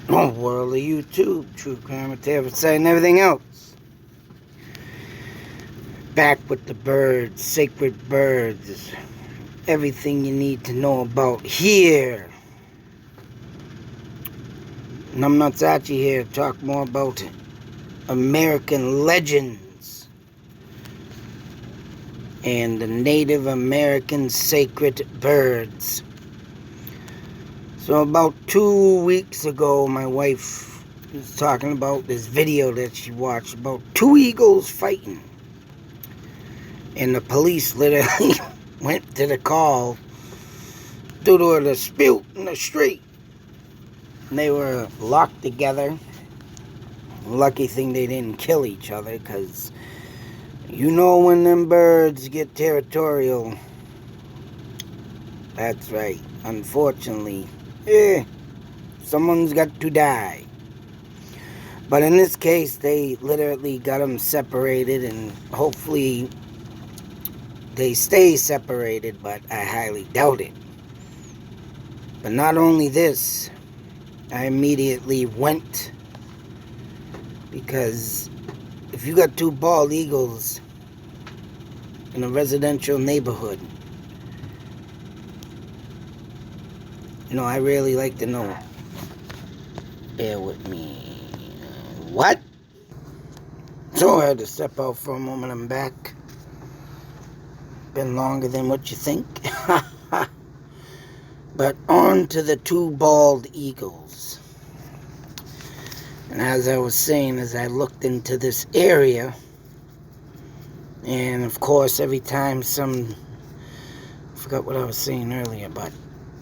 Oh, world of YouTube, true crime, site, and everything else. Back with the birds, sacred birds. Everything you need to know about here. Numnutsachi here to talk more about American legends and the Native American sacred birds. So about 2 weeks ago, my wife was talking about this video that she watched about two eagles fighting. And the police literally went to the call due to a dispute in the street. And they were locked together. Lucky thing they didn't kill each other, because you know when them birds get territorial. That's right. Unfortunately, someone's got to die. But in this case, they literally got them separated, and hopefully they stay separated, but I highly doubt it. But not only this, I immediately went, because if you got two bald eagles in a residential neighborhood, I really like to know. Bear with me. What? So I had to step out for a moment. I'm back. Been longer than what you think. But on to the two bald eagles. And as I was saying, as I looked into this area, and of course every time I forgot what I was saying earlier, but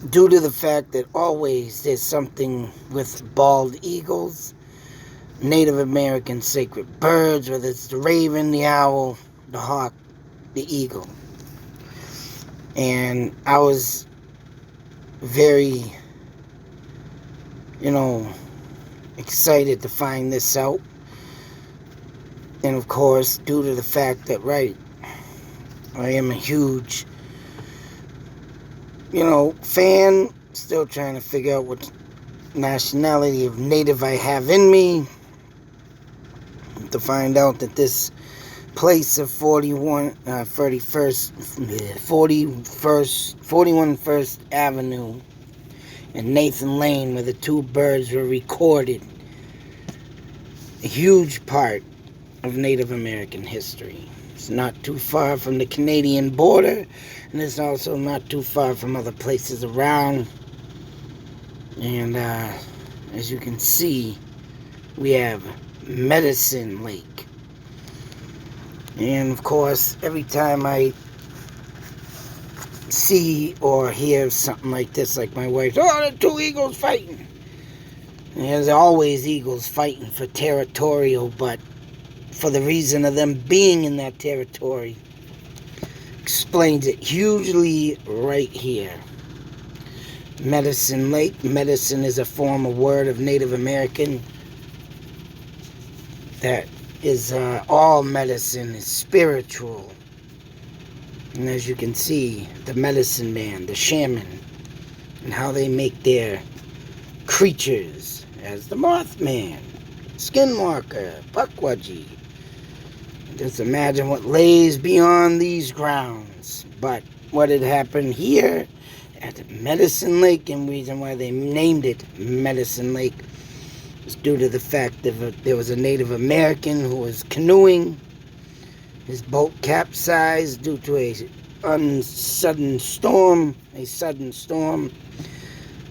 due to the fact that always there's something with bald eagles, Native American sacred birds, whether it's the raven, the owl, the hawk, the eagle. And I was very, excited to find this out. And of course, due to the fact that, I am a huge fan, still trying to figure out what nationality of native I have in me, to find out that this place of 41 First Avenue and Nathan Lane, where the two birds were recorded, a huge part of Native American history. It's not too far from the Canadian border, and it's also not too far from other places around. And as you can see, we have Medicine Lake. And of course, every time I see or hear something like this, like my wife, the two eagles fighting. And there's always eagles fighting for territorial, but for the reason of them being in that territory, explains it hugely right here. Medicine Lake. Medicine is a form of word of Native American that is all medicine is spiritual. And as you can see, the medicine man, the shaman, and how they make their creatures, as the Mothman, Skinwalker, Pukwudgie. Just imagine what lays beyond these grounds. But what had happened here at Medicine Lake, and the reason why they named it Medicine Lake, was due to the fact that there was a Native American who was canoeing. His boat capsized due to a sudden storm.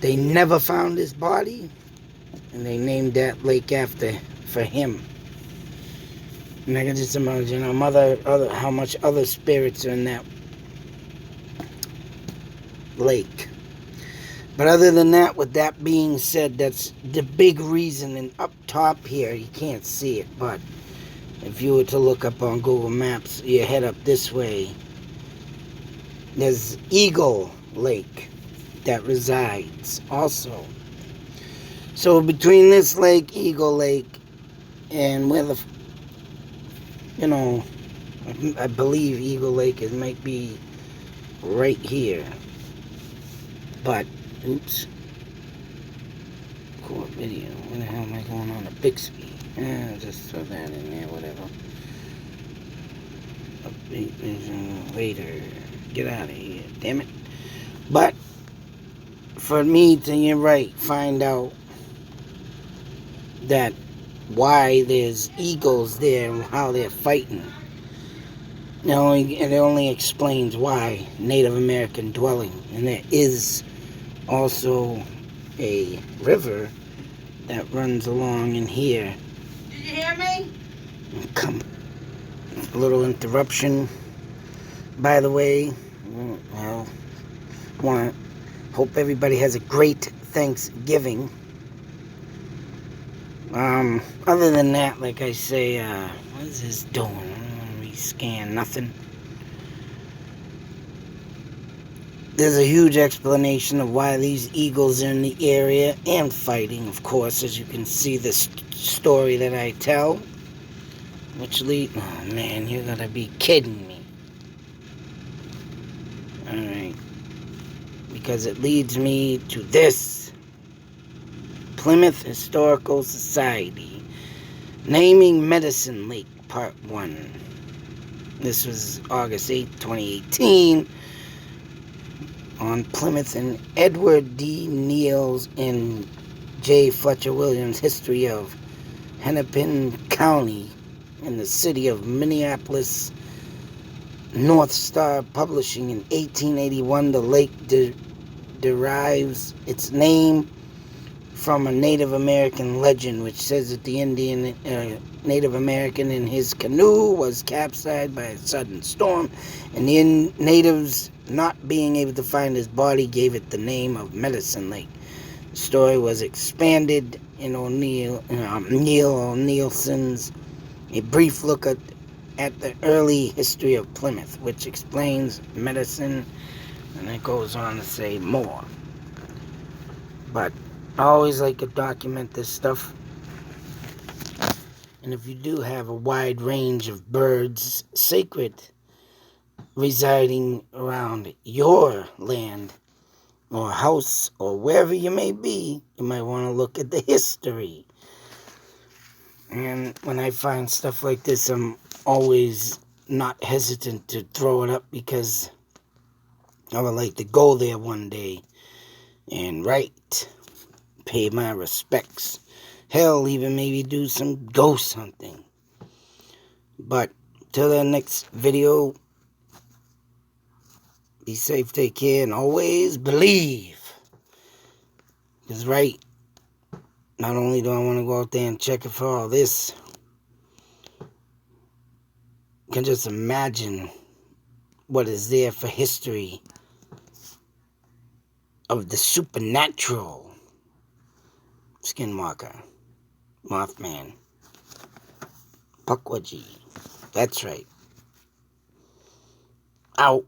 They never found his body, and they named that lake for him. And I can just imagine how much other spirits are in that lake. But other than that, with that being said, that's the big reason. And up top here, you can't see it, but if you were to look up on Google Maps, you head up this way, there's Eagle Lake that resides also. So between this lake, Eagle Lake, and where I believe Eagle Lake might be right here. But, oops. video. Where the hell am I going on a Bixby? Just throw that in there, whatever. Update vision later. Get out of here, damn it. But for me to, you're right, find out that why there's eagles there and how they're fighting. It only explains why Native American dwelling. And there is also a river that runs along in here. Did you hear me? Come, a little interruption. By the way, well, hope everybody has a great Thanksgiving. Other than that, like I say, what is this doing? Rescan nothing. There's a huge explanation of why these eagles are in the area and fighting, of course, as you can see the story that I tell. Which oh man, you're gonna be kidding me. Alright. Because it leads me to this. Plymouth Historical Society. Naming Medicine Lake, Part 1. This was August 8, 2018. On Plymouth, and Edward D. Neal's and J. Fletcher Williams' History of Hennepin County in the city of Minneapolis. North Star Publishing in 1881. The lake derives its name from a Native American legend which says that the Native American in his canoe was capsized by a sudden storm, and the natives, not being able to find his body, gave it the name of Medicine Lake. The story was expanded in Neil O'Neilson's A Brief Look at the Early History of Plymouth, which explains medicine, and it goes on to say more. But I always like to document this stuff. And if you do have a wide range of birds sacred residing around your land or house or wherever you may be, you might want to look at the history. And when I find stuff like this, I'm always not hesitant to throw it up, because I would like to go there one day and pay my respects. Hell, even maybe do some ghost hunting. But till the next video, be safe, take care, and always believe. Because not only do I want to go out there and check it for all this, you can just imagine what is there for history of the supernatural. Skinwalker, Mothman, Pukwudgie. That's right. Out.